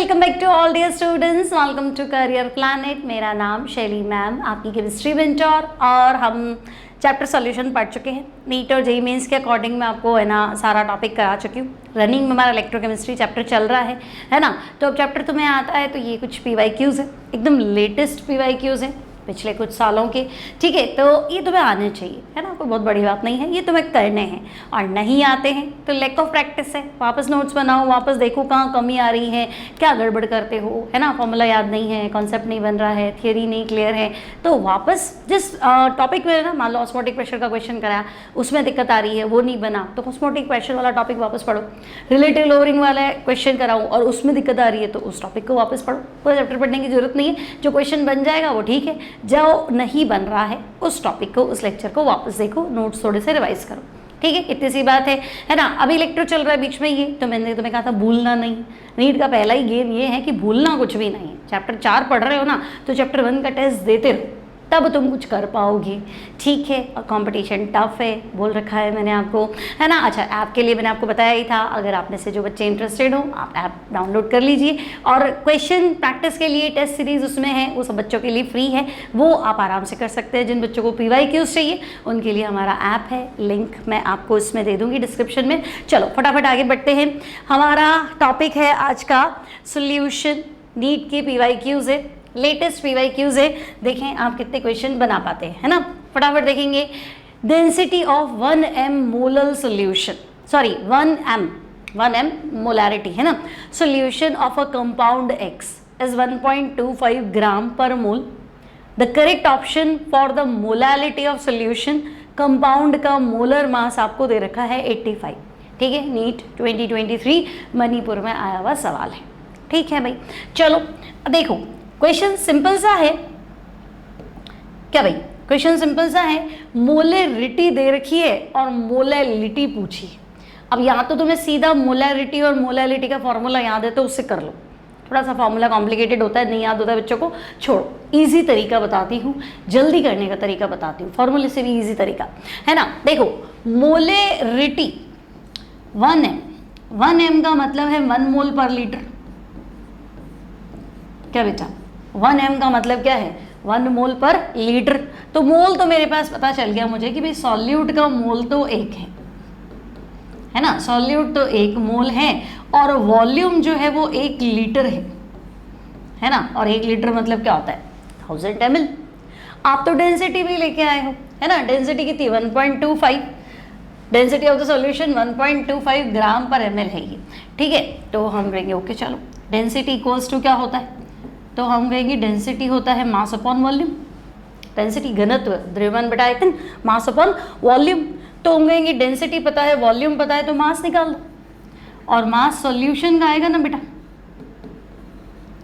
Welcome back to all dear students, welcome to Career Planet. मेरा नाम शैली ma'am, आपकी केमिस्ट्री मेंटर, और हम चैप्टर सॉल्यूशन पढ़ चुके हैं। नीट और जेईई मेंस के अकॉर्डिंग मैं आपको है ना सारा टॉपिक करा चुकी हूँ। रनिंग में हमारा इलेक्ट्रोकेमिस्ट्री चैप्टर चल रहा है ना। तो अब चैप्टर तुम्हें आता है तो ये कुछ पीवाईक्यूज है, एकदम लेटेस्ट पीवाईक्यूज है पिछले कुछ सालों के, ठीक है। तो ये तुम्हें आने चाहिए, है ना, कोई बहुत बड़ी बात नहीं है, ये तुम्हें करने हैं। और नहीं आते हैं तो लैक ऑफ प्रैक्टिस है, वापस नोट्स बनाओ, वापस देखो कहाँ कमी आ रही है, क्या गड़बड़ करते हो, है ना। फॉर्मूला याद नहीं है, कॉन्सेप्ट नहीं बन रहा है, थियरी नहीं क्लियर है, तो वापस जिस टॉपिक में ना, मान लो ऑस्मोटिक प्रेशर का क्वेश्चन कराया, उसमें दिक्कत आ रही है, वो नहीं बना, तो ऑस्मोटिक प्रेशर वाला टॉपिक वापस पढ़ो। रिलेटिव लोअरिंग वाला क्वेश्चन कराऊँ और उसमें दिक्कत आ रही है तो उस टॉपिक को वापस पढ़ो। कोई चैप्टर पढ़ने की जरूरत नहीं है, जो क्वेश्चन बन जाएगा वो ठीक है, जो नहीं बन रहा है उस टॉपिक को, उस लेक्चर को वापस देखो, नोट्स थोड़े से रिवाइज करो, ठीक है। इतनी सी बात है ना। अभी लेक्चर चल रहा है बीच में ये, तो मैंने तुम्हें कहा था भूलना नहीं। नीट का पहला ही गेम ये है कि भूलना कुछ भी नहीं है। चैप्टर 4 पढ़ रहे हो ना, तो चैप्टर 1 का टेस्ट देते रहो, तब तुम कुछ कर पाओगे, ठीक है। और कंपटीशन टफ है, बोल रखा है मैंने आपको, है ना। अच्छा, ऐप के लिए मैंने आपको बताया ही था, अगर आप में से जो बच्चे इंटरेस्टेड हो आप ऐप डाउनलोड कर लीजिए। और क्वेश्चन प्रैक्टिस के लिए टेस्ट सीरीज उसमें है, वो सब बच्चों के लिए फ्री है, वो आप आराम से कर सकते हैं। जिन बच्चों को पीवाईक्यूज चाहिए उनके लिए हमारा ऐप है, लिंक मैं आपको इसमें दे दूँगी डिस्क्रिप्शन में। चलो फटाफट आगे बढ़ते हैं। हमारा टॉपिक है आज का सोल्यूशन, नीट की पीवाईक्यूज है, लेटेस्ट पीवाईक्यूज है। देखें आप कितने क्वेश्चन बना पाते हैं, है ना। फटाफट देखेंगे। Density of 1m molar solution, sorry 1m molarity, है ना। Solution of a compound X is 1.25 gram per mole. The correct option for the molarity of solution, compound का मोलर मास आपको दे रखा है 85, ठीक है। नीट 2023 मणिपुर में आया हुआ सवाल है, ठीक है भाई। चलो देखो, क्वेश्चन सिंपल सा है क्या भाई, क्वेश्चन सिंपल सा है। मोलैरिटी दे रखी है और मोलैलिटी पूछी। अब यहाँ तो तुम्हें सीधा मोलैरिटी और मोलैलिटी का फॉर्मूला याद है तो उससे कर लो। थोड़ा सा फॉर्मूला कॉम्प्लिकेटेड होता है, नहीं याद होता है बच्चों को, छोड़ो। इजी तरीका बताती हूँ, जल्दी करने का तरीका बताती हूँ, फॉर्मूले से भी इजी तरीका, है ना। देखो मोलैरिटी 1m का मतलब है 1 मोल पर लीटर, क्या बेटा 1m का मतलब क्या है 1 मोल पर लीटर। तो मोल तो मेरे पास पता चल गया मुझे कि भाई सॉल्यूट का मोल तो 1 है ना, सॉल्यूट तो 1 मोल है, और वॉल्यूम जो है वो 1 लीटर है ना। और 1 लीटर मतलब क्या होता है 1000 ml। आप तो डेंसिटी भी लेके आए हो, है ना। डेंसिटी कितनी 1.25, density of the solution 1.25 gram पर ml है ये, ठीक है। तो हम कहेंगे ओके, चलो डेंसिटी इक्वल्स टू क्या होता है, तो हम कहेंगे डेंसिटी होता है मास अपॉन वॉल्यूम। डेंसिटी घनत्व, द्रव्यमान बटा आयतन, मास अपॉन वॉल्यूम। तो हम कहेंगे डेंसिटी पता है, वॉल्यूम पता है, तो मास निकाल दो। और मास सॉल्यूशन का आएगा ना बेटा,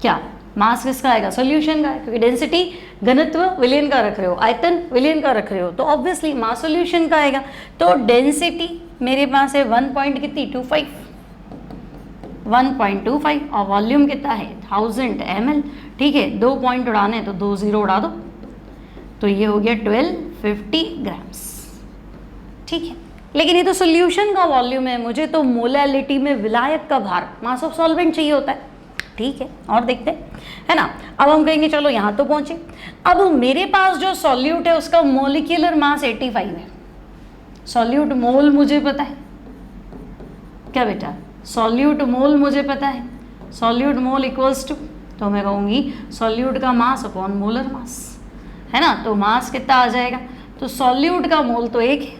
क्या मास किसका आएगा, सॉल्यूशन का, क्योंकि डेंसिटी घनत्व विलयन का रख रहे हो, आयतन विलयन का रख रहे हो, तो ऑब्वियसली मास सॉल्यूशन का आएगा। तो डेंसिटी मेरे पास है 1.25 और वॉल्यूम कितना है 1000 ml, ठीक है। 2 पॉइंट उड़ाने तो 2 0 उड़ा दो, तो ये हो गया 1250 ग्राम्स, ठीक है। लेकिन ये तो सोल्यूशन का वॉल्यूम है, मुझे तो मोलैलिटी में विलायक का भार, मास ऑफ सॉल्वेंट चाहिए होता है, ठीक है। और देखते हैं, है ना। अब हम कहेंगे चलो यहाँ तो पहुंचे। अब मेरे पास जो सॉल्यूट है उसका मोलिक्यूलर मास 85 है। सॉल्यूट मोल मुझे पता है, क्या बेटा सॉल्यूट मोल मुझे पता है, सॉल्यूट मोल इक्वल्स टू, तो मैं कहूँगी सॉल्यूट का मास अपॉन मोलर मास, है ना। तो मास कितना आ जाएगा, तो सॉल्यूट का मोल तो 1 है,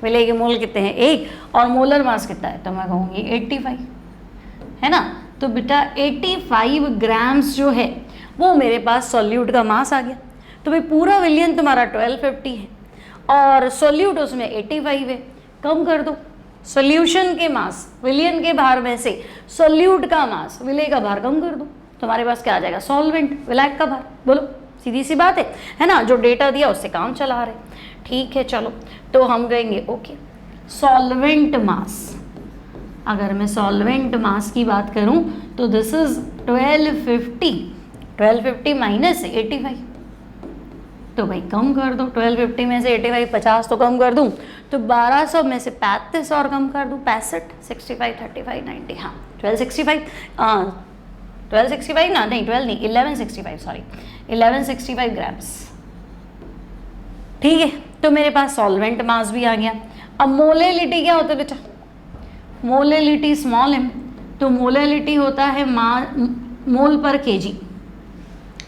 मिलेगी मोल कितने हैं 1, और मोलर मास कितना है, तो मैं कहूँगी 85, है ना। तो बेटा 85 ग्राम्स जो है वो मेरे पास सॉल्यूट का मास आ गया। तो भाई पूरा विलयन तुम्हारा 1250 है और सॉल्यूट उसमें 85 है, कम कर दो। सॉल्यूशन के मास विलयन के भार में से सॉल्यूट का मास विलय का भार कम कर दो, तुम्हारे पास क्या आ जाएगा सॉल्वेंट विलायक का भार। बोलो सीधी सी बात है ना। जो डेटा दिया उससे काम चला रहे, ठीक है। चलो तो हम कहेंगे ओके, सॉल्वेंट मास, अगर मैं सॉल्वेंट मास की बात करूं तो दिस इज 1250 माइनस 85, तो भाई कम कर दो। 1250 में से 85 50 तो कम कर दूं, तो 1200 में से 35 और कम कर दूं 65, 65 35 90, हाँ 1265 1265 ना, नहीं 12 नहीं, 1165, सॉरी 1165 ग्राम्स। ठीक है, तो मेरे पास सॉल्वेंट मास भी आ गया। अब मोलेलिटी क्या होता है बेटा? मोलेलिटी स्मॉल m, तो मोलेलिटी होता है मोल पर केजी।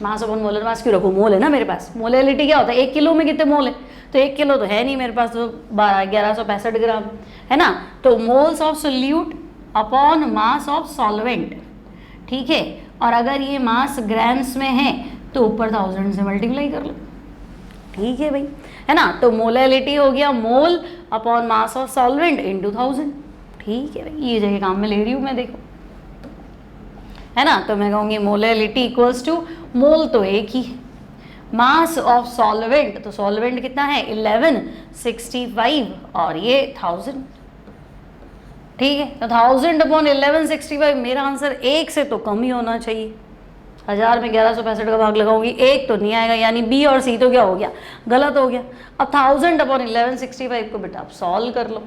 मास अपन मोलर मास क्यों रखूँ, मोल है ना मेरे पास। मोलेलिटी क्या होता है? 1 किलो में कितने मोल है? तो 1 किलो तो है नहीं मेरे पास, तो 1165 ग्राम है ना। तो moles of solute upon mass of solvent, ठीक है। और अगर ये मास ग्राम्स में है तो ऊपर 1000 से मल्टीप्लाई कर लो, ठीक है भाई, है ना। तो मोलेलिटी हो गया mole upon mass of solvent into 1000, ठीक है भाई, ये जगह काम में ले रही हूँ मैं, देखो, है ना। तो मैं कहूँगी मोलेलिटी इक्वल्स टू, मोल तो एक ही, मास ऑफ सॉल्वेंट, तो सॉल्वेंट कितना है 1165 और ये 1000, ठीक है। तो 1000 अपॉन 1165, मेरा आंसर 1 से तो कम ही होना चाहिए। 1000 में 1165 का भाग लगाऊंगी, 1 तो नहीं आएगा, यानी बी और सी तो क्या हो गया, गलत हो गया। अब 1000 अपॉन 1165 को बेटा आप सॉल्व कर लो,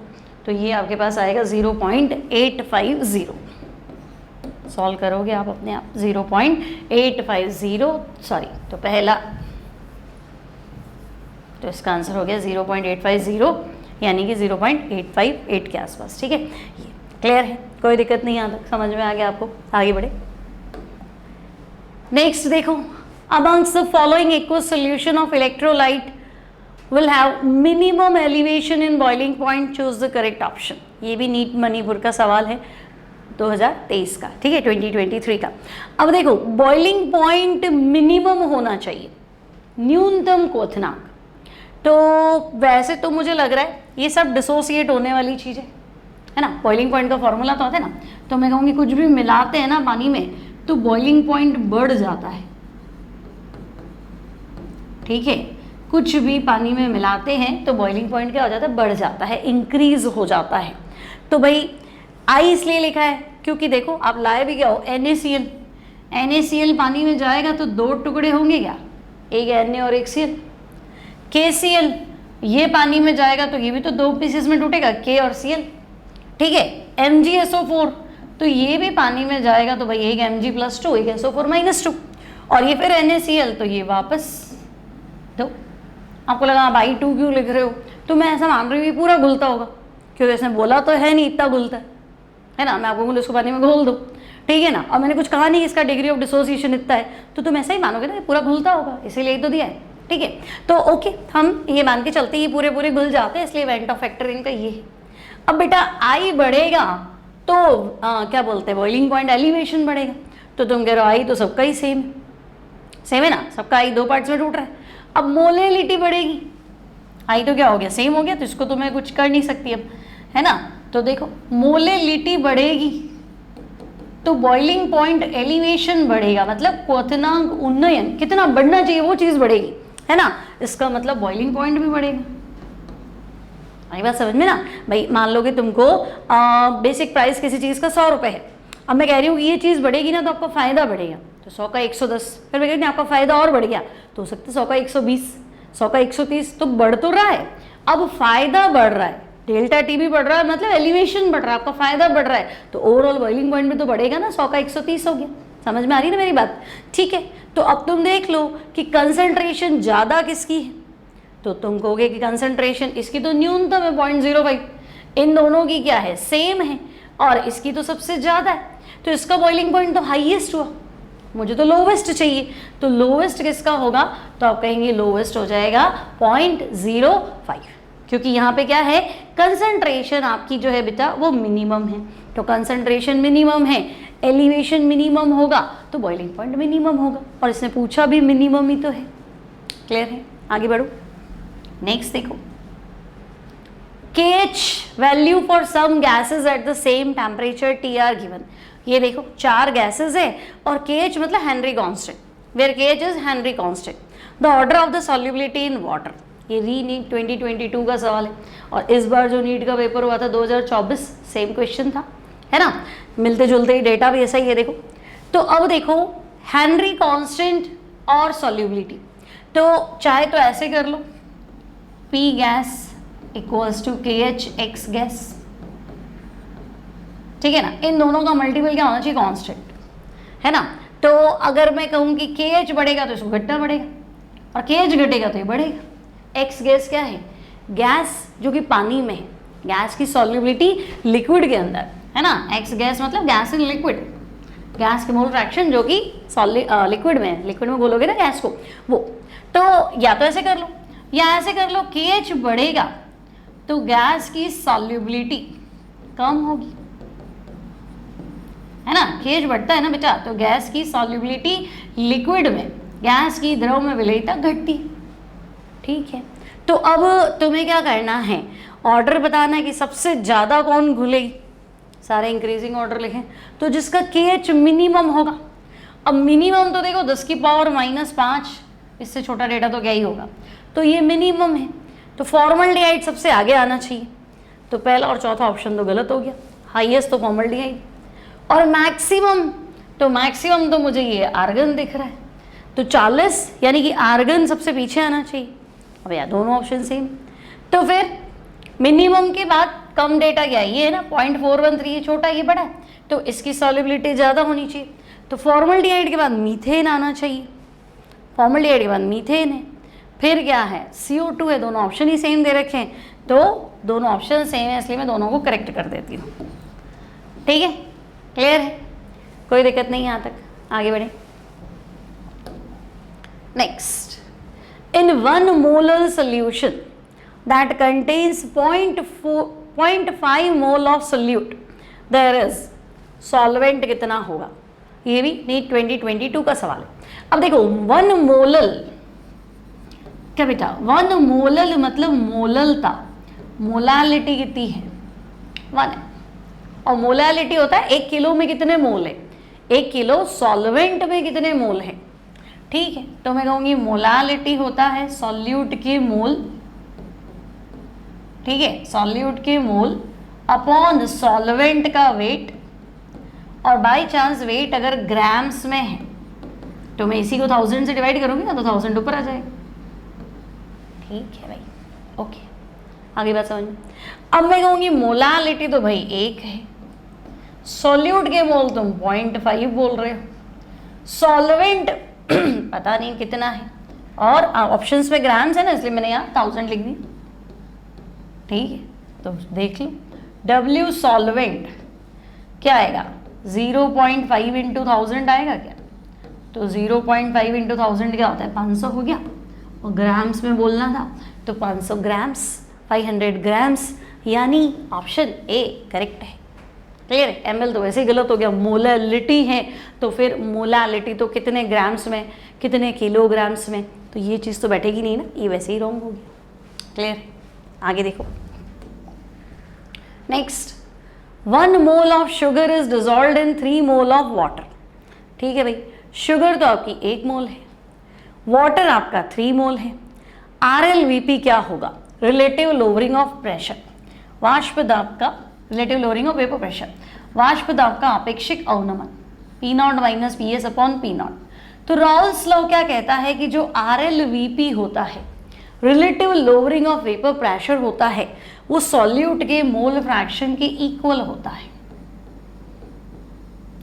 तो ये आपके पास आएगा 0.850। सॉल्व करोगे आप अपने आप, 0.850, सॉरी, तो पहला, तो इसका आंसर हो गया 0.850, यानी कि 0.858 के आसपास, ठीक है। ये क्लियर है, कोई दिक्कत नहीं, यहाँ तक समझ में आ गया आपको, आगे बढ़े। नेक्स्ट देखो, amongst the following aqueous solution of electrolyte will have minimum elevation in boiling point, choose the correct option। ये भी नीट मणिपुर का सवाल है 2023 का, ठीक है, 2023 का। अब देखो, बॉइलिंग पॉइंट मिनिमम होना चाहिए, न्यूनतम क्वथनांक। तो वैसे तो मुझे लग रहा है ये सब डिसोसिएट होने वाली चीज़ें है ना। बॉइलिंग पॉइंट का फॉर्मूला तो आता है ना, तो मैं कहूँगी कुछ भी मिलाते हैं ना पानी में तो बॉइलिंग पॉइंट बढ़ जाता है, ठीक है। कुछ भी पानी में मिलाते हैं तो बॉइलिंग पॉइंट क्या हो जाता है, बढ़ जाता है, इंक्रीज हो जाता है। तो भाई आई इसलिए लिखा है क्योंकि देखो आप लाए भी क्या हो, NaCl, NaCl पानी में जाएगा तो 2 टुकड़े होंगे क्या, एक Na और एक Cl। KCl ये पानी में जाएगा तो ये भी तो 2 पीसेस में टूटेगा, K और Cl, ठीक है। MgSO4 तो ये भी पानी में जाएगा तो भाई एक Mg+2 एक SO4-2, और ये फिर NaCl तो ये वापस। तो आपको लगा आप I2 क्यों लिख रहे हो, तो मैं ऐसा मान रही हूँ ये पूरा घुलता होगा, क्योंकि इसने बोला तो है नहीं इतना घुलता है ना। मैं आपको बोलूँ इसको पानी में घोल दो, ठीक है ना, और मैंने कुछ कहा नहीं इसका डिग्री ऑफ डिसोसिएशन इतना है, तो तुम ऐसा ही मानोगे ना, ये पूरा घुलता होगा, इसीलिए तो दिया है, ठीक है। तो ओके, हम ये मान के चलते ये पूरे पूरे घुल जाते हैं, इसलिए इवेंट ऑफ फैक्टर इनका ये है। अब बेटा I बढ़ेगा तो क्या बोलते हैं, बॉइलिंग पॉइंट एलिवेशन बढ़ेगा। तो तुम कह रहे हो I तो सबका ही सेम है ना, सबका I 2 पार्ट्स में टूट रहा है। अब मोलेलिटी बढ़ेगी, I तो क्या हो गया, सेम हो गया, तो इसको तो मैं कुछ कर नहीं सकती अब, है ना। तो देखो मोलेलिटी बढ़ेगी तो बॉइलिंग पॉइंट एलिवेशन बढ़ेगा, मतलब क्वथनांक उन्नयन कितना बढ़ना चाहिए वो चीज़ बढ़ेगी, है ना। इसका मतलब बॉइलिंग पॉइंट भी बढ़ेगा। आई बात समझ में ना भाई। मान लो कि तुमको बेसिक प्राइस किसी चीज़ का 100 रुपये है, अब मैं कह रही हूँ कि ये चीज़ बढ़ेगी ना तो आपका फ़ायदा बढ़ेगा, तो 100 का 110, फिर मैं कह रही हूँ आपका फ़ायदा और बढ़ गया तो हो सकता है 100 का 120, 100 का 130, तो बढ़ तो रहा है। अब फ़ायदा बढ़ रहा है, डेल्टा टी भी बढ़ रहा है, मतलब एलिवेशन बढ़ रहा है, आपका फ़ायदा बढ़ रहा है, तो ओवरऑल बॉइलिंग पॉइंट भी तो बढ़ेगा ना, 100 का 130 हो गया। समझ में आ रही है ना मेरी बात, ठीक है। तो अब तुम देख लो कि कंसंट्रेशन ज़्यादा किसकी है, तो तुम कहोगे कि कंसंट्रेशन इसकी तो न्यूनतम है 0.05, इन दोनों की क्या है, सेम है, और इसकी तो सबसे ज़्यादा है, तो इसका बॉइलिंग पॉइंट तो हाईएस्ट हुआ, मुझे तो लोवेस्ट चाहिए, तो लोवेस्ट किसका होगा, तो आप कहेंगे लोवेस्ट हो जाएगा 0.05, क्योंकि यहाँ पे क्या है, कंसंट्रेशन आपकी जो है बेटा वो मिनिमम है, तो कंसंट्रेशन मिनिमम है, एलिवेशन मिनिमम होगा, तो बॉइलिंग पॉइंट मिनिमम होगा, और इसने पूछा भी मिनिमम ही तो है। क्लियर है, आगे बढ़ो। नेक्स्ट देखो, KH value for some gases at the same temperature T are given. ये देखो 4 गैसेज है और KH मतलब Henry constant, where KH is Henry constant. The order of the solubility in water, ये री नीट 2022 का सवाल है, और इस बार जो नीट का पेपर हुआ था 2024 सेम क्वेश्चन था, है ना, मिलते जुलते ही डेटा भी ऐसा ही है। देखो तो अब देखो हेनरी कांस्टेंट और सॉल्युबिलिटी, तो चाहे तो ऐसे कर लो, P gas equals to KH X gas, ठीक है ना, इन दोनों का मल्टीपल क्या होना चाहिए, कांस्टेंट, है ना। तो अगर मैं कहूँ कि KH बढ़ेगा तो इसको घटना बढ़ेगा, और KH घटेगा तो ये बढ़ेगा। X गैस क्या है? गैस जो कि पानी में है, गैस की सॉल्युबिलिटी लिक्विड के अंदर है ना। X गैस मतलब गैस इन लिक्विड, गैस के मोल फ्रैक्शन जो कि लिक्विड में, लिक्विड में बोलोगे ना गैस को, वो। तो या तो ऐसे कर लो या ऐसे कर लो, KH बढ़ेगा तो गैस की सॉल्युबिलिटी कम होगी, है ना। KH बढ़ता है ना बेटा, तो गैस की सॉल्युबिलिटी लिक्विड में, गैस की द्रव में विलेयता घटती है। ठीक है, तो अब तुम्हें क्या करना है, ऑर्डर बताना है कि सबसे ज़्यादा कौन घुलेगी। सारे इंक्रीजिंग ऑर्डर लिखें, तो जिसका KH मिनिमम होगा। अब मिनिमम तो देखो 10 की पावर -5, इससे छोटा डेटा तो क्या ही होगा, तो ये मिनिमम है, तो फॉर्मल्डिहाइड सबसे आगे आना चाहिए। तो पहला और चौथा ऑप्शन तो गलत हो गया, हाईएस्ट तो फॉर्मल्डिहाइड, और मैक्सिमम, तो मैक्सिमम तो मुझे ये आर्गन दिख रहा है, तो 40 यानी कि आर्गन सबसे पीछे आना चाहिए। अब यार दोनों ऑप्शन सेम, तो फिर मिनिमम के बाद कम डेटा क्या है, ये है ना 0.413, ये छोटा ये बड़ा है, तो इसकी सॉल्युबिलिटी ज़्यादा होनी चाहिए। तो फॉर्मल्डिहाइड के बाद मीथेन आना चाहिए, फॉर्मल्डिहाइड के बाद मीथेन है, फिर क्या है CO2 है। दोनों ऑप्शन ही सेम दे रखे हैं, तो दोनों ऑप्शन सेम है, इसलिए मैं दोनों को करेक्ट कर देती हूँ। ठीक है, क्लियर है, कोई दिक्कत नहीं यहाँ तक, आगे बढ़े। Next, in 1 molar solution that contains 0.5 mole of solute there is solvent कितना होगा। ये भी नीट 2022 का सवाल है। अब देखो 1 मोलल क्या बेटा, 1 मोलल मतलब मोललता, मोलालिटी कितनी है 1 है, और मोलालिटी होता है 1 किलो में कितने मोल है, 1 किलो सॉल्वेंट में कितने मोल है। ठीक है, तो मैं कहूँगी मोलालिटी होता है सॉल्यूट के मोल, ठीक है, सॉल्यूट के मोल अपॉन सॉल्वेंट का वेट, और बाय चांस वेट अगर ग्राम्स में है तो मैं इसी को 1000 से डिवाइड करूँगी ना, तो 1000 ऊपर आ जाएगा। ठीक है भाई, ओके, आगे बात समझ में। अब मैं कहूँगी मोलालिटी तो भाई 1 है, सॉल्यूट के मोल तुम 0.5 बोल रहे हो, सॉल्वेंट पता नहीं कितना है, और ऑप्शंस में ग्राम्स है ना, इसलिए मैंने यहाँ 1000 लिख दी। ठीक है, तो देख लो W सॉल्वेंट क्या आएगा, 0.5 इंटू 1000 आएगा क्या, तो 0.5 इंटू 1000 क्या होता है 500 हो गया, और ग्राम्स में बोलना था तो 500 ग्राम्स, 500 ग्राम्स, यानी ऑप्शन ए करेक्ट है। क्लियर है, ml तो वैसे ही गलत हो गया, मोलालिटी है, तो फिर मोलालिटी तो कितने ग्राम्स में, कितने किलोग्राम्स में, तो ये चीज़ तो बैठेगी नहीं ना, ये वैसे ही रॉन्ग हो गया। क्लियर, आगे देखो। Next, 1 mole of sugar is dissolved in 3 mole of water. ठीक है भाई, शुगर तो आपकी 1 मोल है, वाटर आपका 3 मोल है। RLVP क्या होगा, रिलेटिव लोअरिंग ऑफ प्रेशर, वाष्प दाब का, relative lowering of vapour pressure, वाष्प दाब का आपेक्षिक अवनमन, P0 minus PS upon P0। तो रॉल्स लॉ क्या कहता है कि जो RLVP होता है, relative lowering of vapour pressure होता है, वो सॉल्यूट के मोल फ्रैक्शन के इक्वल होता है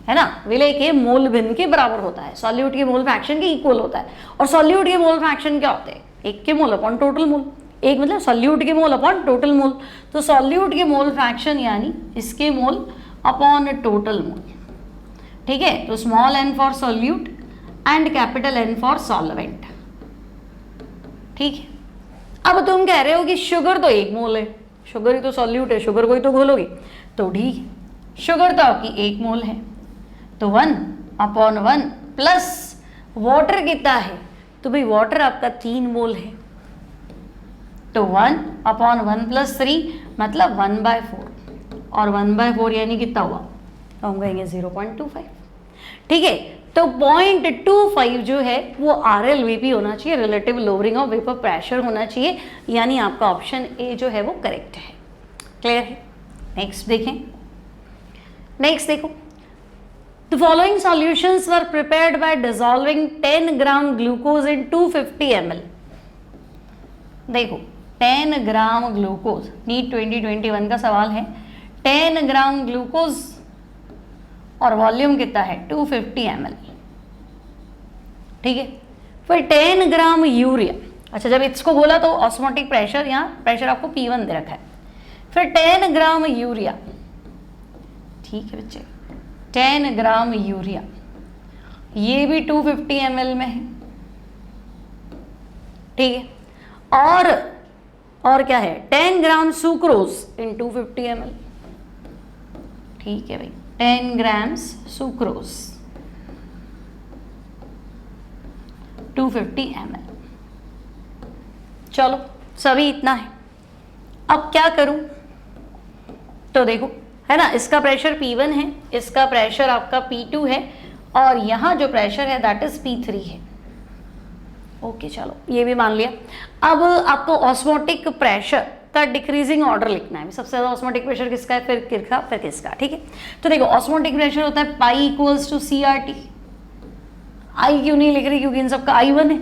ना, विलय के मोल भिन्न के बराबर होता है, सॉल्यूट के मोल फ्रैक्शन के इक्वल होता है। और सॉल्यूट के मोल फ्रैक्शन क्या होते हैं, 1 के मोल अपॉन टोटल मोल, 1 मतलब सॉल्यूट के मोल अपॉन टोटल मोल, तो सॉल्यूट के मोल फ्रैक्शन यानी इसके मोल अपॉन टोटल मोल। ठीक है, तो small n for solute and capital N for solvent. ठीक है, अब तुम कह रहे हो कि शुगर तो 1 मोल है, शुगर ही तो सॉल्यूट है, शुगर को ही तो घोलोगे, तो ठीक है, शुगर तो आपकी 1 मोल है, तो 1 अपॉन 1 प्लस वाटर कितना है, तो भाई वाटर आपका 3 मोल है, तो 1 अपॉन 1 प्लस 3 मतलब 1/4, और 1/4 यानी कितना हुआ, तो हम कहेंगे 0.25। ठीक है, तो 0.25 जो है वो RLVP होना चाहिए, relative lowering of vapour pressure होना चाहिए, यानी आपका ऑप्शन ए जो है वो करेक्ट है। क्लियर है, नेक्स्ट देखें। नेक्स्ट देखो, the following solutions were prepared by dissolving 10 gram glucose in 250 ml। देखो 10 ग्राम ग्लूकोज, नीट 2021 का सवाल है, 10 ग्राम ग्लूकोज और वॉल्यूम कितना है 250 ml। ठीक है। फिर 10 ग्राम यूरिया, अच्छा जब इसको बोला तो ऑस्मोटिक प्रेशर, यहाँ प्रेशर आपको P1 दे रखा है। फिर 10 ग्राम यूरिया, ठीक है बच्चे, 10 ग्राम यूरिया, ये भी 250 ml में है, ठीक है। और क्या है, 10 ग्राम सुक्रोज इन 250 ml, ठीक है भाई, 10 ग्राम्स सुक्रोज 250 ml। चलो सभी इतना है। अब क्या करूं, तो देखो है ना, इसका प्रेशर P1 है, इसका प्रेशर आपका P2 है, और यहां जो प्रेशर है दैट इज P3 है। ओके चलो ये भी मान लिया। अब आपको ऑस्मोटिक प्रेशर का डिक्रीजिंग ऑर्डर लिखना है। सबसे ज्यादा ऑस्मोटिक प्रेशर किसका है, फिर किसका, फिर किसका, ठीक है। तो देखो ऑस्मोटिक प्रेशर होता है पाई इक्वल्स टू CRT। आई क्यों नहीं लिख रही, क्योंकि इन सबका I1 है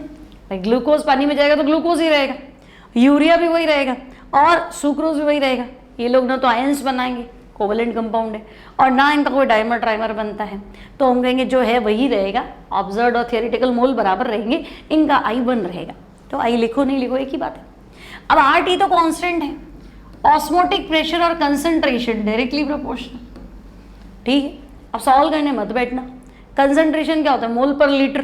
भाई। ग्लूकोज पानी में जाएगा तो ग्लूकोज ही रहेगा, यूरिया भी वही रहेगा, और सुक्रोज भी वही रहेगा। ये लोग ना तो आयंस बनाएंगे, कोवलेंट कंपाउंड है, और ना इनका कोई डाइमर ट्राइमर बनता है, तो हम कहेंगे जो है वही रहेगा। ऑब्जर्व्ड और थियोरेटिकल मोल बराबर रहेंगे, इनका I1 रहेगा। तो आई लिखो नहीं लिखो एक ही बात है। अब RT तो कांस्टेंट है, ऑस्मोटिक प्रेशर और कंसंट्रेशन डायरेक्टली प्रोपोर्शनल, ठीक है। अब सॉल्व करने मत बैठना। कंसंट्रेशन क्या होता है, मोल पर लीटर,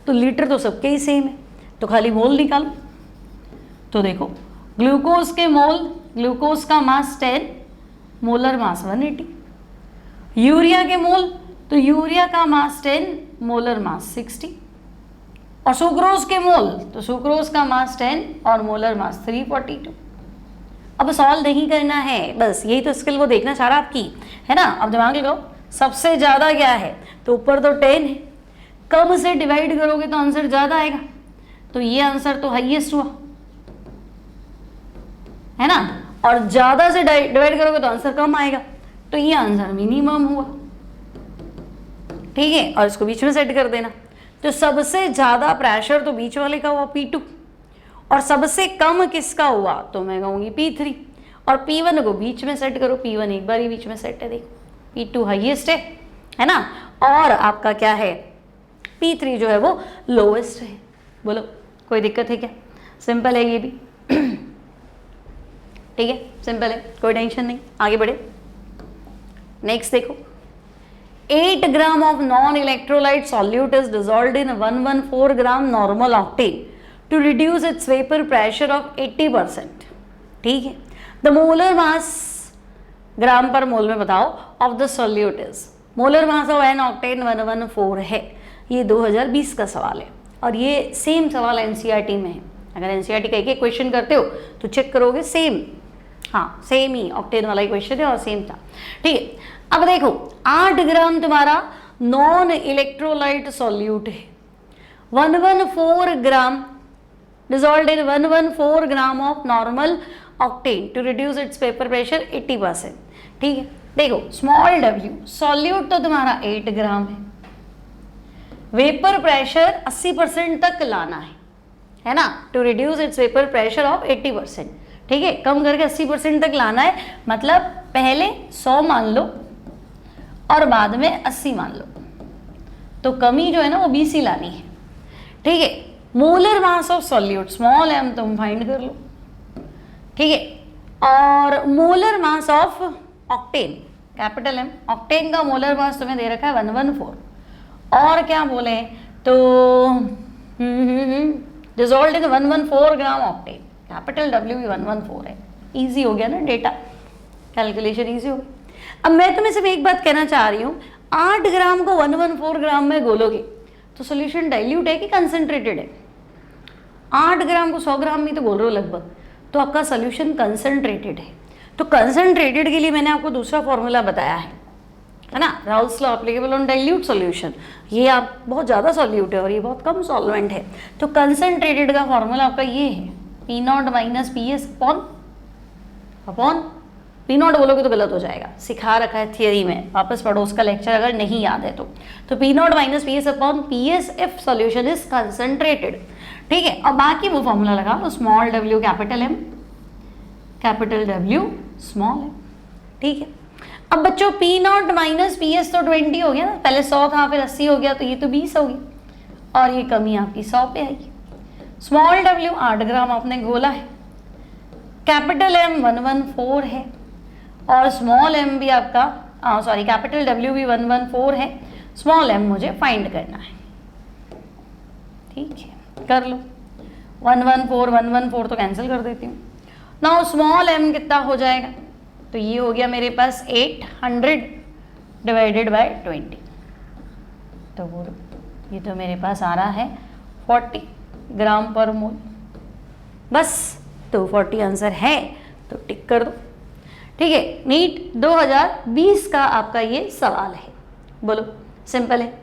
तो लीटर तो सबके ही सेम है, तो खाली मोल निकालो। तो देखो ग्लूकोज के मोल, ग्लूकोज का मास 10, मोलर मास 180। यूरिया के मोल, तो यूरिया का मास 10, मोलर मास 60। और सुक्रोज के मोल, तो सुक्रोज का मास 10 और मोलर मास 342। अब सॉल्व नहीं करना है, बस यही तो स्किल वो देखना चाह रहा आपकी, है ना। अब दिमाग लगाओ, सबसे ज्यादा क्या है, तो ऊपर तो 10 है, कम से डिवाइड करोगे तो आंसर ज्यादा आएगा, तो ये आंसर तो हाईएस्ट हुआ, है ना। और ज्यादा से डिवाइड करोगे तो आंसर कम आएगा, तो ये आंसर मिनिमम हुआ, ठीक है। और इसको बीच में सेट कर देना। तो सबसे ज्यादा प्रेशर तो बीच वाले का हुआ P2, और सबसे कम किसका हुआ, तो मैं कहूंगी P3। और P1 को बीच में सेट करो, P1 एक बार ही बीच में सेट है, देखो P2 हाईएस्ट है ना, और आपका क्या है P3 जो है वो लोएस्ट है। बोलो कोई दिक्कत है क्या, सिंपल है ये भी, ठीक है, सिंपल है, कोई टेंशन नहीं, आगे बढ़े। नेक्स्ट देखो, 8 gram of non electrolyte solute is dissolved in 114 gram normal octane to reduce its vapour pressure of 80%, ठीक है। The molar mass gram per mole में बताओ of the solute is, molar mass of n octane 114 है। ये 2020 का सवाल है, और ये सेम सवाल एनसीईआरटी में है। अगर एनसीईआरटी का एक क्वेश्चन करते हो तो चेक करोगे, सेम, हाँ सेम ही ऑक्टेन वाला ही क्वेश्चन है और सेम था, ठीक है। अब देखो 8 ग्राम तुम्हारा नॉन इलेक्ट्रोलाइट सॉल्यूट है, 114 gram dissolved in 114 gram of normal octane to reduce its vapour pressure 80%, ठीक है। देखो स्मॉल w, सॉल्यूट तो तुम्हारा 8 ग्राम है, वेपर प्रेशर 80% तक लाना है ना, to reduce its vapour pressure of 80%, ठीक है। कम करके 80% तक लाना है, मतलब पहले 100 मान लो और बाद में 80 मान लो, तो कमी जो है ना वो 20 ही लानी है, ठीक है। Molar mass of solute, small m तुम फाइंड कर लो, ठीक है। और molar mass of octane, capital M, octane का मोलर मास तुम्हें दे रखा है 114, और क्या बोले तो dissolved in 114 gram octane, capital W भी 114 है। इजी हो गया ना, डेटा कैलकुलेशन इजी हो गई। अब मैं तुम्हें सिर्फ एक बात कहना चाह रही हूँ, 8 ग्राम को 114 ग्राम में घोलोगे तो सोल्यूशन डाइल्यूट है कि कंसंट्रेटेड है। 8 ग्राम को 100 ग्राम में तो बोल रहे हो लगभग, तो आपका सोल्यूशन कंसंट्रेटेड है। तो कंसंट्रेटेड के लिए मैंने आपको दूसरा फॉर्मूला बताया है ना, Raoult's law applicable on dilute solution. ये आप बहुत ज़्यादा सॉल्यूट है और ये बहुत कम सॉल्वेंट है, तो कंसंट्रेटेड का फॉर्मूला आपका ये है, P0 minus PS upon P0 बोलोगे तो गलत हो जाएगा, सिखा रखा है थियरी में, वापस पढ़ो उसका लेक्चर अगर नहीं याद है तो P0 minus PS upon PS if solution is concentrated, ठीक है। और बाकी वो फॉर्मूला लगा लो, small w capital M, capital W small m, ठीक है। अब बच्चों P0 माइनस PS तो 20 हो गया ना, पहले 100 था फिर 80 हो गया, तो ये तो 20 होगी, और ये कमी आपकी 100 पे आई। स्मॉल w 8 ग्राम आपने घोला है, कैपिटल M 114 है और स्मॉल m भी आपका कैपिटल W भी 114 है, स्मॉल m मुझे फाइंड करना है। ठीक है, कर लो। 114 तो कैंसिल कर देती हूँ। नाउ स्मॉल m कितना हो जाएगा, तो ये हो गया मेरे पास 800 डिवाइडेड बाय 20, तो वो ये तो मेरे पास आ रहा है 40 ग्राम पर मोल। बस, तो 40 आंसर है, तो टिक कर दो। ठीक है, नीट 2020 का आपका ये सवाल है। बोलो, सिंपल है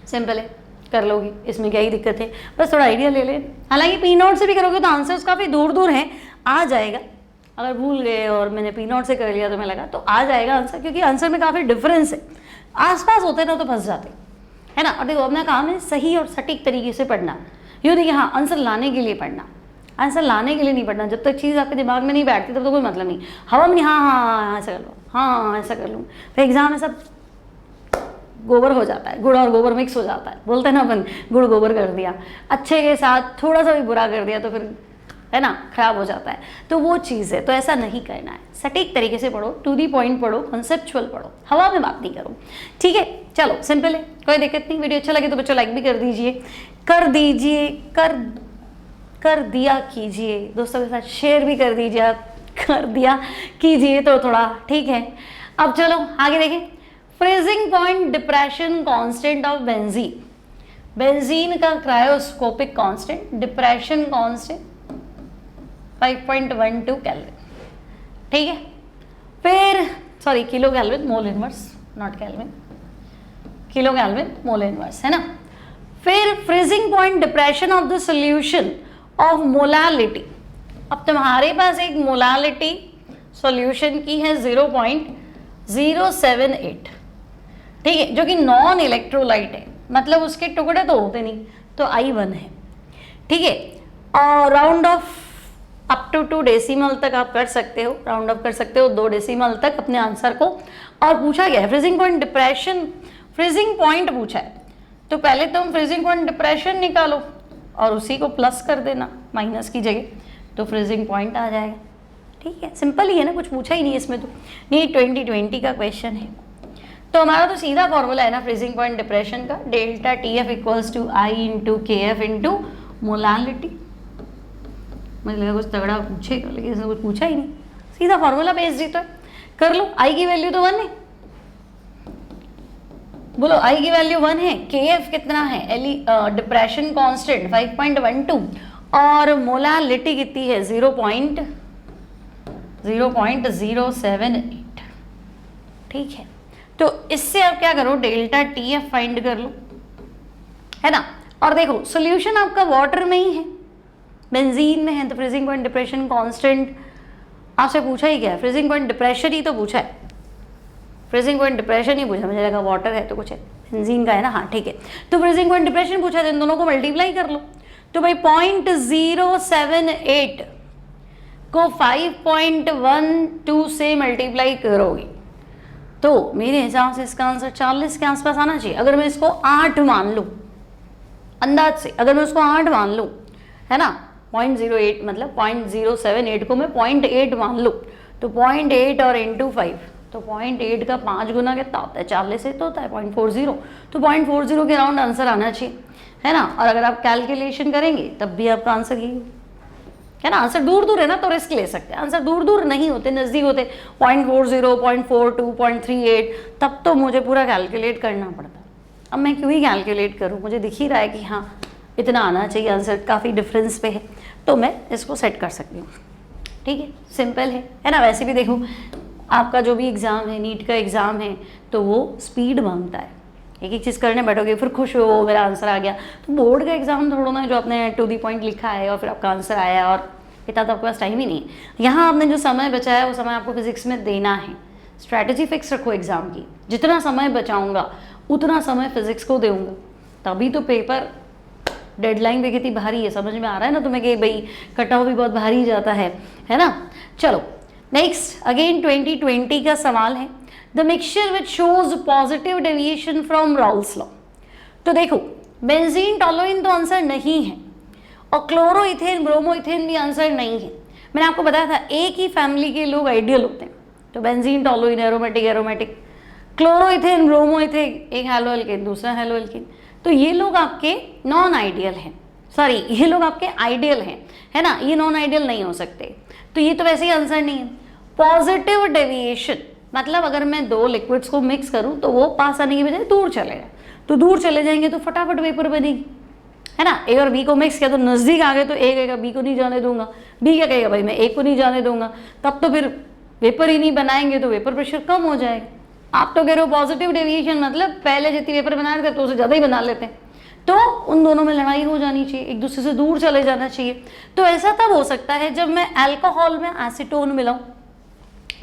सिंपल है, कर लोगी, इसमें क्या ही दिक्कत है, बस थोड़ा आइडिया ले ले। हालांकि पी नोट से भी करोगे तो आंसर्स काफ़ी दूर दूर हैं, आ जाएगा। अगर भूल गए और मैंने पी नोट से कर लिया तो मैं लगा तो आ जाएगा आंसर, क्योंकि आंसर में काफ़ी डिफरेंस है। आसपास होते ना तो फंस जाते, है ना। और देखो, अपना काम है सही और सटीक तरीके से पढ़ना। यूँ देखिए, हाँ आंसर लाने के लिए पढ़ना, आंसर लाने के लिए नहीं पढ़ना। जब तक चीज़ आपके दिमाग में नहीं बैठती तब तो कोई मतलब नहीं। हवा में हाँ हाँ हाँ ऐसा कर लो, हाँ ऐसा कर लूँ, फिर एग्जाम में सब गोबर हो जाता है, गुड़ और गोबर मिक्स हो जाता है। बोलते हैं ना अपन, गुड़ गोबर कर दिया, अच्छे के साथ थोड़ा सा भी बुरा कर दिया तो फिर, है ना, खराब हो जाता है। तो वो चीज़ है, तो ऐसा नहीं करना है। सटीक तरीके से पढ़ो, टू दी पॉइंट पढ़ो, कॉन्सेप्चुअल पढ़ो, हवा में बात नहीं करो। ठीक है, चलो सिंपल है, कोई दिक्कत नहीं। वीडियो अच्छा लगे तो बच्चों लाइक भी कर दीजिए, कर दिया कीजिए, दोस्तों के साथ शेयर भी कर दीजिए, कर दिया कीजिए तो थोड़ा ठीक है। अब चलो आगे देखें। Freezing point depression constant of benzene, benzene का cryoscopic constant, depression constant 5.12 kelvin. ठीक है, फिर sorry kilo kelvin mole inverse, not kelvin, kilo kelvin mole inverse, है ना। फिर freezing point depression of the solution of molality. अब तुम्हारे पास एक मोलालिटी सॉल्यूशन की है 0.078, ठीक है, जो कि नॉन इलेक्ट्रोलाइट है, मतलब उसके टुकड़े तो होते नहीं, तो I1 है। ठीक है, और round off up to 2 decimal तक आप कर सकते हो, राउंड ऑफ कर सकते हो 2 डेसिमल तक अपने आंसर को। और पूछा गया है freezing point depression, freezing point पूछा है, तो पहले तुम फ्रीजिंग पॉइंट डिप्रेशन निकालो और उसी को प्लस कर देना माइनस की जगह, तो फ्रीजिंग पॉइंट आ जाएगा। ठीक है, सिंपल ही है ना, कुछ पूछा ही नहीं इसमें, तो नीट 2020 का क्वेश्चन है। तो हमारा तो सीधा फॉर्मूला है ना फ्रीजिंग पॉइंट डिप्रेशन का, delta TF equals to I into KF into molality. मुझे लगा कुछ तगड़ा पूछेगा, लेकिन इसने कुछ पूछा ही नहीं, सीधा फॉर्मूला बेस्ड ही तो है। कर लो, I की वैल्यू तो 1 है, बोलो I की वैल्यू 1 है, KF कितना है, डिप्रेशन कांस्टेंट 5.12 और मोलालिटी कितनी है 0.078। ठीक है, तो इससे आप क्या करो, डेल्टा TF फाइंड कर लो, है ना। और देखो सॉल्यूशन आपका वाटर में ही है, बेंजीन में है, तो फ्रीजिंग पॉइंट डिप्रेशन कांस्टेंट आपसे पूछा ही क्या है, फ्रीजिंग पॉइंट डिप्रेशन ही तो पूछा है, फ्रीजिंग पॉइंट डिप्रेशन ही पूछा, मुझे लगा वाटर है तो कुछ है, बेंजीन का है ना, हाँ ठीक है। तो फ्रीजिंग पॉइंट डिप्रेशन पूछा है, इन दोनों को मल्टीप्लाई कर लो, तो भाई 0.078 को 5.12 से मल्टीप्लाई करोगे तो मेरे हिसाब से इसका आंसर 40 के आसपास आना चाहिए। अगर मैं इसको 8 मान लूँ अंदाज से, अगर मैं उसको 8 मान लूँ, है ना, 0.08 मतलब 0.078 को मैं 0.8 मान लूँ, तो 0.8 और इंटू 5, तो 0.8 का 5 गुना कितना होता है, 40 से तो होता है 0.40, तो 0.40 के राउंड आंसर आना चाहिए, है ना। और अगर आप कैलकुलेशन करेंगे तब भी आपका आंसर यही है ना। आंसर दूर दूर है ना तो रिस्क ले सकते हैं, आंसर दूर दूर नहीं होते, नज़दीक होते 0.40, 0.42, 0.38, तब तो मुझे पूरा कैलकुलेट करना पड़ता। अब मैं क्यों ही कैलकुलेट करूँ, मुझे दिख ही रहा है कि हाँ इतना आना चाहिए, आंसर काफ़ी डिफरेंस पे है, तो मैं इसको सेट कर सकती हूँ। ठीक है, सिंपल है ना। वैसे भी देखो आपका जो भी एग्ज़ाम है, नीट का एग्ज़ाम है, तो वो स्पीड मांगता है, एक एक चीज़ करने बैठोगे फिर खुश हो मेरा आंसर आ गया। तो बोर्ड का एग्जाम थोड़ा ना जो आपने टू दी पॉइंट लिखा है और फिर आपका आंसर आया और इतना तो आपके पास टाइम ही नहीं है। यहाँ आपने जो समय बचाया है वो समय आपको फिजिक्स में देना है। स्ट्रैटेजी फिक्स रखो एग्जाम की, जितना समय बचाऊंगा उतना समय फिजिक्स को दूंगा, तभी तो पेपर डेडलाइन भी कितनी भारी है, समझ में आ रहा है ना तुम्हें कि भाई कट ऑफ भी बहुत भारी जाता है ना। चलो नेक्स्ट अगेन 2020 का सवाल है, the mixture which shows positive deviation from Raoult's law. तो देखो बेंजीन टॉलुइन तो आंसर नहीं है, और क्लोरोइथेन ब्रोमोइथेन भी आंसर नहीं है। मैंने आपको बताया था एक ही फैमिली के लोग आइडियल होते हैं, तो benzene toluene aromatic aromatic, chloroethane bromoethane एक हैलोएल्केन दूसरा हैलोएल्केन, तो ये लोग आपके नॉन आइडियल हैं, सॉरी ये लोग आपके आइडियल हैं, है ना, ये नॉन आइडियल नहीं हो सकते, तो ये तो वैसे ही आंसर नहीं है। पॉजिटिव डेविएशन मतलब अगर मैं दो लिक्विड्स को मिक्स करूं तो वो पास आने की बजाय दूर चले जाए, तो दूर चले जाएंगे तो फटाफट वेपर बनेगी, है ना। ए और बी को मिक्स किया तो नजदीक आ गए, तो ए कहेगा बी को नहीं जाने दूंगा, बी क्या कहेगा भाई मैं ए को नहीं जाने दूंगा, तब तो फिर वेपर ही नहीं बनाएंगे, तो वेपर प्रेशर कम हो जाएगा। आप तो कह रहे हो पॉजिटिव डेविएशन मतलब पहले जितनी वेपर बना रहे थे तो उसे ज़्यादा ही बना लेते हैं, तो उन दोनों में लड़ाई हो जानी चाहिए, एक दूसरे से दूर चले जाना चाहिए। तो ऐसा तब हो सकता है जब मैं अल्कोहल में एसीटोन मिलाऊं,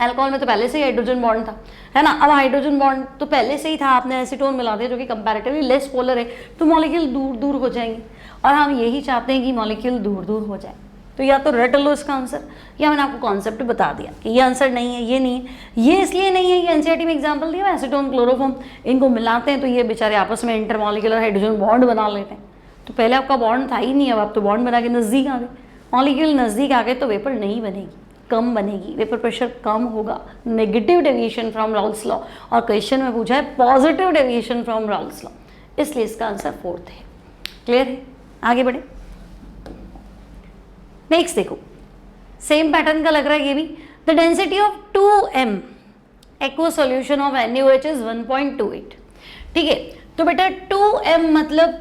अल्कोहल में तो पहले से ही हाइड्रोजन बॉन्ड था, है ना, अब हाइड्रोजन बॉन्ड तो पहले से ही था, आपने एसीटोन मिला दिया जो कि कंपैरेटिवली लेस पोलर है, तो मॉलिक्यूल दूर दूर हो जाएंगे, और हम यही चाहते हैं कि मॉलिक्यूल दूर दूर हो जाए। तो या तो रट लो इसका आंसर, या मैंने आपको कॉन्सेप्ट बता दिया कि ये आंसर नहीं है, ये नहीं है, ये इसलिए नहीं है, ये एनसीईआरटी में एग्जांपल दिया, एसीटोन क्लोरोफॉर्म इनको मिलाते हैं तो ये बेचारे आपस में इंटरमॉलिक्यूलर हाइड्रोजन बॉन्ड बना लेते हैं। तो पहले आपका बॉन्ड था ही नहीं, अब आप तो बॉन्ड बना के नज़दीक आ गए, मॉलिक्यूल नज़दीक आ गए तो वेपर नहीं बनेगी, कम बनेगी, वेपर प्रेशर कम होगा, negative deviation from Raoult's law, और क्वेश्चन में पूछा है positive deviation from Raoult's law, इसलिए इसका आंसर 4th है। क्लियर है, आगे बढ़े। नेक्स्ट देखो, सेम पैटर्न का लग रहा है ये भी। The density of 2m aqueous solution of NaOH is 1.28। ठीक है, तो बेटा 2m मतलब,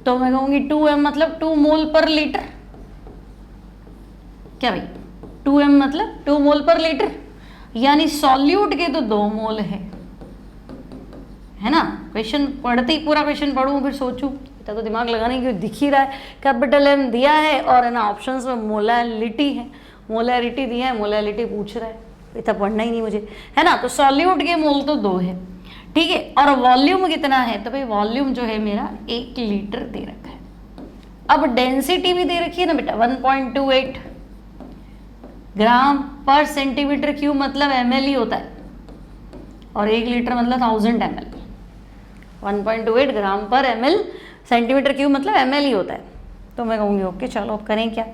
तो मैं कहूंगी 2m मतलब 2 मोल पर लीटर, क्या भाई 2m मतलब 2 मोल पर लीटर, यानी सॉल्यूट के तो 2 मोल है ना। क्वेश्चन पढ़ते ही पूरा क्वेश्चन पढ़ूं फिर सोचूं, इतना तो दिमाग लगाने की दिख ही रहा है, कैपिटल M दिया है और है ना ऑप्शंस में मोलैलिटी है, मोलैरिटी दिया है, मोलैलिटी पूछ रहा है, इतना पढ़ना ही नहीं मुझे, है ना। तो सॉल्यूट के मोल तो 2 है, ठीक है, और वॉल्यूम कितना है, तो भाई वॉल्यूम जो है मेरा 1 लीटर दे रखा है। अब डेंसिटी भी दे रखी है ना बेटा 1.28 ग्राम पर सेंटीमीटर क्यूब, मतलब ml ही होता है, और 1 लीटर मतलब 1000 ml। 1.28 ग्राम पर ml सेंटीमीटर क्यूब मतलब ml ही होता है। तो मैं कहूँगी ओके चलो अब करें क्या,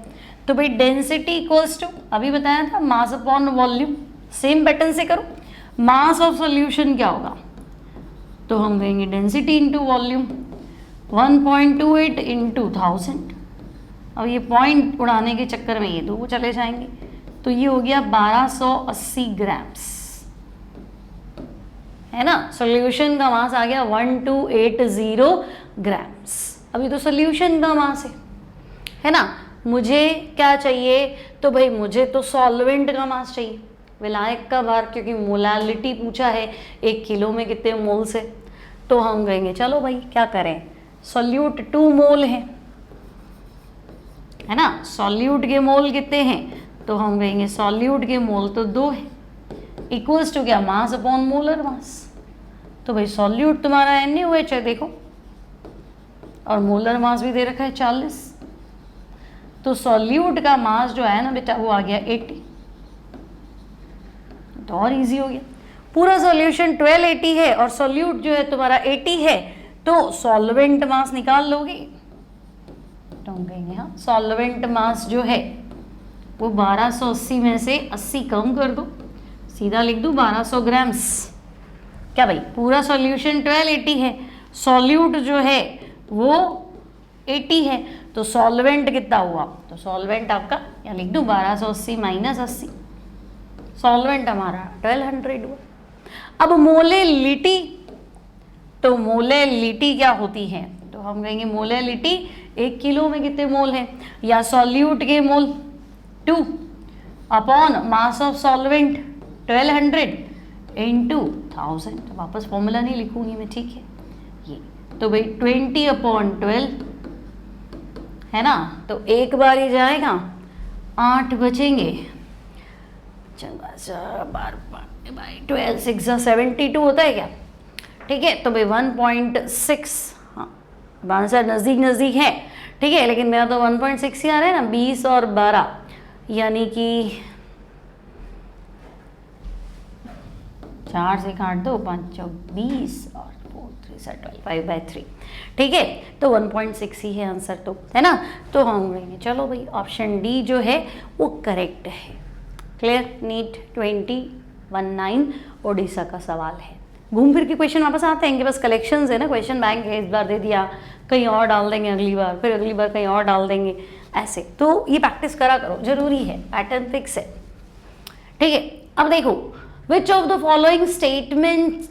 तो भाई डेंसिटी इक्वल्स टू, अभी बताया था mass upon volume, same pattern से करो। मास ऑफ सॉल्यूशन क्या होगा, तो हम कहेंगे डेंसिटी इंटू वॉल्यूम, 1.28 इंटू 1000। अब ये पॉइंट उड़ाने के चक्कर में ये दो चले जाएंगे, तो ये हो गया 1280 ग्राम्स, है ना। सॉल्यूशन का मास आ गया 1280 ग्राम्स। अभी तो सॉल्यूशन का मास है ना। मुझे क्या चाहिए, तो भाई मुझे तो सॉल्वेंट का मास चाहिए, विलायक का भार, क्योंकि मोलैलिटी पूछा है 1 किलो में कितने मोल से, तो हम कहेंगे चलो भाई क्या करें, सॉल्यूट 2 मोल है ना, सॉल्यूट के मोल कितने हैं, तो हम कहेंगे सॉल्यूट के मोल तो 2 है, इक्वल्स टू क्या मास अपॉन मोलर मास। तो भाई सॉल्यूट तुम्हारा NaOH है देखो, और मोलर मास भी दे रखा है 40, तो सॉल्यूट का मास जो है ना बेटा वो आ गया 80। तो और इजी हो गया, पूरा सॉल्यूशन 1280 है और सॉल्यूट जो है तुम्हारा 80 है, तो सॉल्वेंट मास निकाल लोगे, तो हम कहेंगे हाँ सॉल्वेंट मास जो है वो 1280 में से 80 कम कर दो, सीधा लिख दूँ 1200 ग्राम्स। क्या भाई पूरा सॉल्यूशन 1280 है, सॉल्यूट जो है वो 80 है, तो सॉल्वेंट कितना हुआ, तो सॉल्वेंट आपका या लिख दूँ 1280 माइनस 80, सॉल्वेंट हमारा 1200 हुआ। अब मोलेलिटी, तो मोलेलिटी क्या होती है, तो हम कहेंगे मोलेलिटी 1 किलो में कितने मोल है, या सॉल्यूट के मोल 2 upon mass of solvent 1200 into 1000। तो वापस फॉर्मूला नहीं लिखूंगी मैं, ठीक है ये, तो भाई 20/12 है ना, तो एक बार ही जाएगा, 8 बचेंगे, 12 6 72 होता है क्या, ठीक है। तो भाई 1.6, हाँ आंसर नज़दीक नज़दीक है, ठीक है, लेकिन मेरा तो 1.6 ही आ रहा है ना, 20 और 12 यानी कि 4 से काट दो, 5 20 और 4 3 से 12, 5/3, ठीक है। तो 1.6 ही है आंसर, तो है ना। तो हम बोलेंगे चलो भाई ऑप्शन डी जो है वो करेक्ट है। क्लियर। नीट 2019 ओडिशा का सवाल है। घूम फिर के क्वेश्चन वापस आते हैं, इनके पास कलेक्शंस है ना, क्वेश्चन बैंक है, इस बार दे दिया, कहीं और डाल देंगे अगली बार, फिर अगली बार कहीं और डाल देंगे, ऐसे। तो ये प्रैक्टिस करा करो, जरूरी है, पैटर्न फिक्स है, ठीक है। अब देखो, which of the following statement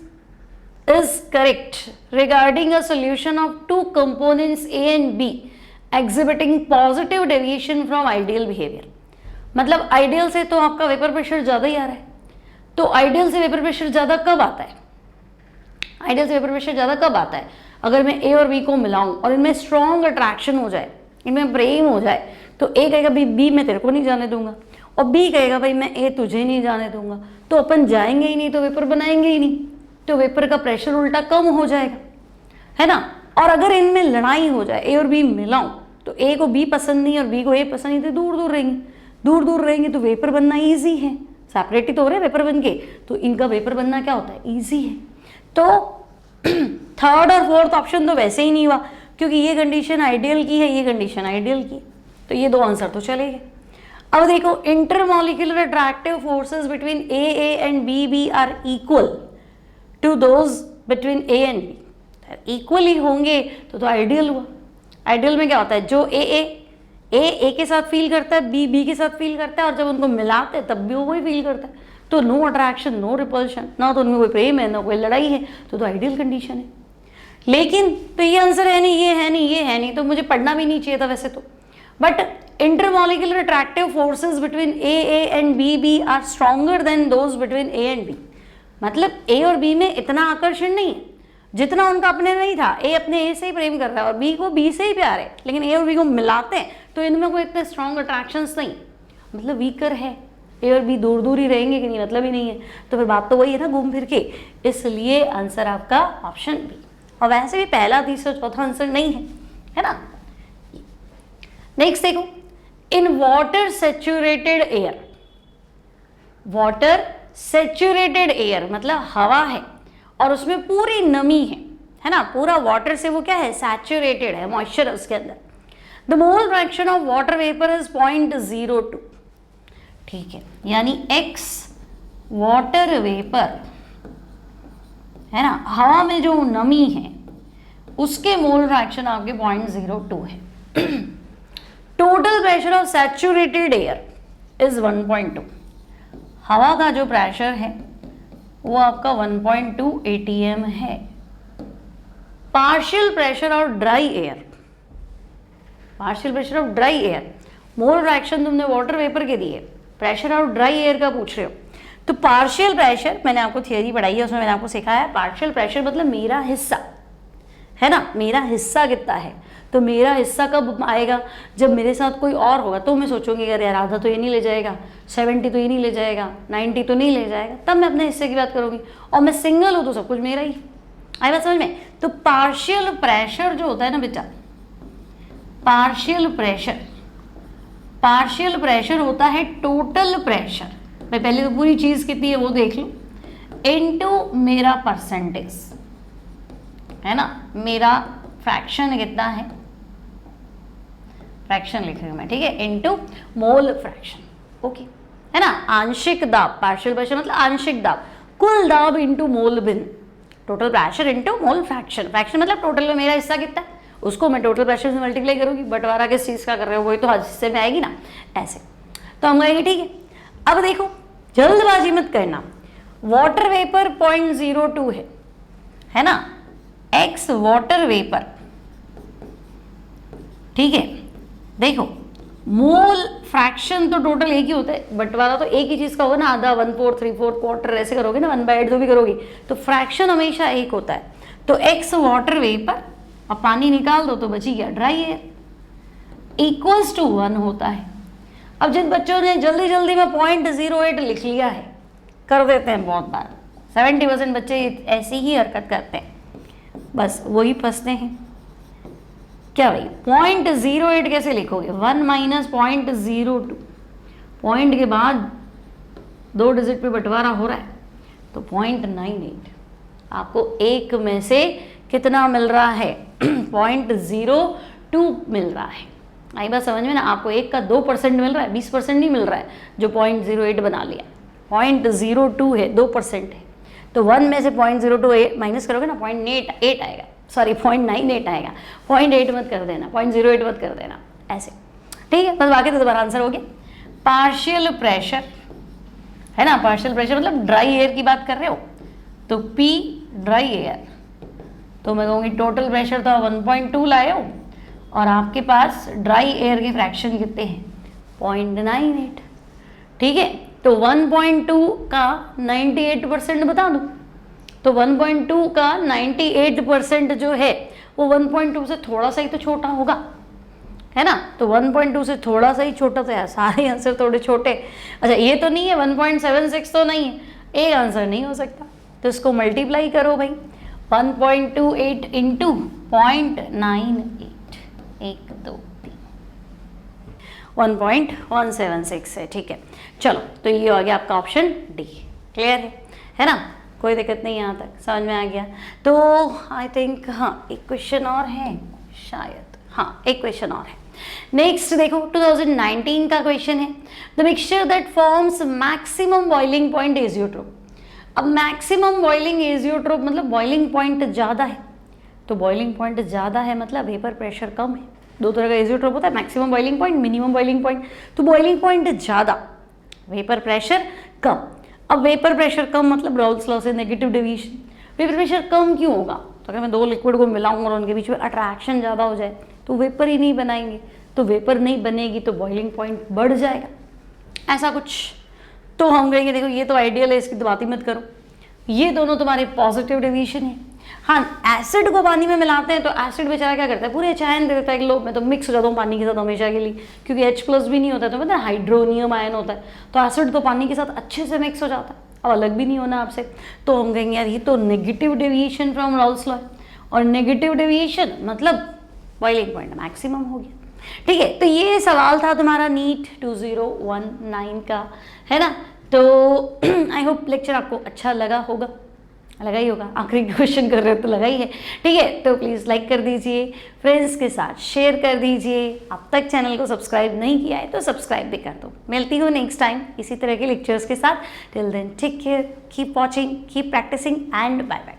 is correct regarding a solution of two components A and B exhibiting positive deviation from ideal behavior। मतलब आइडियल से तो आपका वेपर प्रेशर ज़्यादा ही आ रहा है, तो आइडियल से वेपर प्रेशर ज़्यादा कब आता है? आइडियल से वेपर प्रेशर ज़्यादा कब आता है? अगर मैं ए और बी को मिलाऊं और इनमें स्ट्रॉन्ग अट्रैक्शन हो जाए, इनमें प्रेम हो जाए, तो ए कहेगा भाई बी मैं तेरे को नहीं जाने दूंगा, और बी कहेगा भाई मैं ए तुझे नहीं जाने दूंगा, तो अपन जाएंगे ही नहीं, तो वेपर बनाएंगे ही नहीं, तो वेपर का प्रेशर उल्टा कम हो जाएगा, है ना। और अगर इनमें लड़ाई हो जाए, ए और बी मिलाऊं, तो ए को बी पसंद नहीं और बी को ए पसंद नहीं, तो दूर दूर रहेंगे, दूर दूर रहेंगे, तो वेपर बनना ईजी है, सेपरेट ही तो हो रहे हैं वेपर बन के, तो इनका वेपर बनना क्या होता है? ईजी है। तो थर्ड और फोर्थ ऑप्शन तो वैसे ही नहीं हुआ, क्योंकि ये कंडीशन आइडियल की है, ये कंडीशन आइडियल की, तो ये दो आंसर तो चले गए। अब देखो, intermolecular attractive forces between A and B are equal to those between A and B. Equally होंगे तो आइडियल हुआ। आइडियल में क्या होता है? जो ए के साथ फील करता है, बी के साथ फील करता है, और जब उनको मिलाते हैं तब भी वो वही फील करता है, तो नो अट्रैक्शन, नो रिपल्शन, ना तो उनमें कोई प्रेम है ना कोई लड़ाई है, तो आइडियल कंडीशन है। लेकिन तो ये आंसर है नहीं, ये है नहीं, ये है नहीं, तो मुझे पढ़ना भी नहीं चाहिए था वैसे तो। But intermolecular attractive forces between A and B are stronger than those between A and B. मतलब ए और बी में इतना आकर्षण नहीं है जितना उनका अपने में ही था। ए अपने ए से ही प्रेम कर रहा है और बी को बी से ही प्यार है, लेकिन ए और बी को मिलाते हैं तो इनमें कोई इतने स्ट्रॉन्ग अट्रैक्शंस नहीं, मतलब वीकर है। ए और बी दूर दूर ही रहेंगे कि नहीं, मतलब ही नहीं है, तो फिर बात तो वही है ना, घूम फिर के। इसलिए आंसर आपका ऑप्शन बी। और वैसे भी पहला, तीसरा, चौथा आंसर नहीं है ना। नेक्स्ट देखो, in water saturated air, water saturated air मतलब हवा है और उसमें पूरी नमी है ना, पूरा वाटर से वो क्या है? सैचुरेटेड है, मॉइस्चर है उसके अंदर। The mole fraction of water vapour is 0.02, ठीक है, यानी x वाटर वेपर है ना, हवा में जो नमी है उसके मोल फ्रैक्शन आपके 0.02 है। Total pressure of saturated air is 1.2, हवा का जो प्रेशर है वो आपका 1.2 atm है। Partial pressure of dry air, partial pressure of dry air, mole fraction तुमने वाटर वेपर के दिए, प्रेशर ऑफ ड्राई एयर का पूछ रहे हो, तो पार्शियल प्रेशर मैंने आपको थियरी पढ़ाई है, उसमें मैंने आपको सिखाया है पार्शियल प्रेशर मतलब मेरा हिस्सा है ना, मेरा हिस्सा कितना है। तो मेरा हिस्सा कब आएगा? जब मेरे साथ कोई और होगा, तो मैं सोचूंगी अरे यार आधा तो ये नहीं ले जाएगा, 70 तो ये नहीं ले जाएगा, 90 तो नहीं ले जाएगा, तब मैं अपने हिस्से की बात करूंगी। और मैं सिंगल हूँ तो सब कुछ मेरा ही। आई बात समझ में? तो पार्शियल प्रेशर जो होता है ना बेटा, पार्शियल प्रेशर होता है टोटल प्रेशर। मैं पहले तो पूरी चीज कितनी है वो देख लूँ, इनटू मेरा परसेंटेज है ना, मेरा फ्रैक्शन कितना है, फ्रैक्शन लिखेगा मैं, ठीक है, इनटू मोल फ्रैक्शन, ओके, है ना। आंशिक दाब, पार्शियल प्रेशर मतलब आंशिक दाब, कुल दाब इनटू मोल बिन, total pressure into mole fraction. Fraction मतलब टोटल में मेरा हिस्सा कितना है, उसको मैं टोटल प्रेशर से मल्टीप्लाई करूंगी। बंटवारा किस चीज का कर रहे हो वही तो हर हिस्से में आएगी ना, ऐसे। तो हम कहेंगे ठीक है। अब देखो, जल्दबाजी मत करना, वाटर वेपर 0.02 है ना, एक्स वाटर वेपर, ठीक है। देखो मोल फ्रैक्शन तो टोटल एक ही होता है, बंटवारा तो एक ही चीज का होगा ना, आधा, 1/4, 3/4, क्वार्टर ऐसे करोगे ना, 1/8 जो भी करोगी, तो फ्रैक्शन हमेशा एक होता है। तो एक्स वाटर वेपर, अब पानी निकाल दो तो बची गया ड्राई एयर, इक्वल्स टू 1 होता है। अब जिन बच्चों ने जल्दी जल्दी में 0.08 लिख लिया है, कर देते हैं बहुत बार, 70% बच्चे ऐसी ही हरकत करते हैं, बस वही फंसते हैं। क्या भाई 0.08 कैसे लिखोगे? 1 माइनस 0.02, पॉइंट के बाद 2 डिजिट पे बंटवारा हो रहा है, तो 0.98 आपको एक में से कितना मिल रहा है 0.02 मिल रहा है। आई बात समझ में ना, आपको 1 का 2% मिल रहा है, 20% नहीं मिल रहा है जो 0.08 बना लिया। 0.02 है, 2% है, तो 1 में से 0.02 माइनस करोगे ना 0.8 आएगा, सॉरी 0.98 आएगा। 0.8 मत कर देना, 0.08 मत कर देना, ऐसे ठीक है। बस बाकी तो दोबारा आंसर हो गया। पार्शियल प्रेशर है ना, पार्शियल प्रेशर मतलब ड्राई एयर की बात कर रहे हो, तो P ड्राई एयर, तो मैं कहूँगी टोटल प्रेशर तो 1.2 लाए हो और आपके पास ड्राई एयर के फ्रैक्शन कितने हैं 0.98, ठीक है। तो 1.2 का 98% बता दूँ, तो 1.2 का 98% जो है वो 1.2 से थोड़ा सा ही तो छोटा होगा, है ना। तो 1.2 से थोड़ा सा ही छोटा, तो यार सारे आंसर थोड़े छोटे। अच्छा ये तो नहीं है 1.76 तो नहीं है, एक आंसर नहीं हो सकता, तो इसको मल्टीप्लाई करो भाई 1.28 इंटू 0.98, 1 2 3 1.176 है, ठीक है। चलो तो ये हो गया आपका ऑप्शन डी, क्लियर है ना, कोई दिक्कत नहीं यहाँ तक, समझ में आ गया। तो आई थिंक हाँ एक क्वेश्चन और है शायद, हाँ एक क्वेश्चन और है। नेक्स्ट देखो 2019 का क्वेश्चन है, the mixture that forms maximum boiling point azeotrope. अब मैक्सिमम बॉइलिंग एजियोट्रोप मतलब बॉइलिंग पॉइंट ज़्यादा है, तो बॉइलिंग पॉइंट ज़्यादा है मतलब वेपर प्रेशर कम है। दो तरह का एजियोट्रोप होता है, maximum boiling point, minimum boiling point. तो बॉइलिंग पॉइंट ज़्यादा, वेपर प्रेशर कम। अब वेपर प्रेशर कम मतलब राउल्स लॉ से नेगेटिव डेविएशन। वेपर प्रेशर कम क्यों होगा, तो अगर मैं दो लिक्विड को मिलाऊंगा और उनके बीच में अट्रैक्शन ज़्यादा हो जाए तो वेपर ही नहीं बनाएंगे, तो वेपर नहीं बनेगी तो बॉइलिंग पॉइंट बढ़ जाएगा, ऐसा कुछ। तो हम कहेंगे देखो ये तो आइडियल है, इसकी तो बात ही मत करो, ये दोनों तुम्हारे पॉजिटिव डेविएशन है। हाँ एसिड को पानी में मिलाते हैं तो एसिड बेचारा क्या करता है, पूरे चायन दे देता है कि लो मैं तो मिक्स हो जाता हूँ पानी के साथ हमेशा के लिए, क्योंकि H+ भी नहीं होता है, तो मतलब हाइड्रोनियम आयन होता है, तो एसिड तो पानी के साथ अच्छे से मिक्स हो जाता है, अब अलग भी नहीं होना आपसे। तो हम कहेंगे यार ये तो negative deviation from Raoult's law, और नेगेटिव डेविएशन मतलब बॉइलिंग पॉइंट मैक्सिमम हो गया, ठीक है। तो ये सवाल था तुम्हारा नीट 2019 का, है ना। तो आई होप लेक्चर आपको अच्छा लगा होगा, लगा ही होगा, आखिरी क्वेश्चन कर रहे हो तो लगा ही है, ठीक है। तो प्लीज़ लाइक कर दीजिए, फ्रेंड्स के साथ शेयर कर दीजिए, अब तक चैनल को सब्सक्राइब नहीं किया है तो सब्सक्राइब भी कर दो। मिलती हूँ नेक्स्ट टाइम इसी तरह के लेक्चर्स के साथ, till then take care, keep watching, keep practising and bye bye.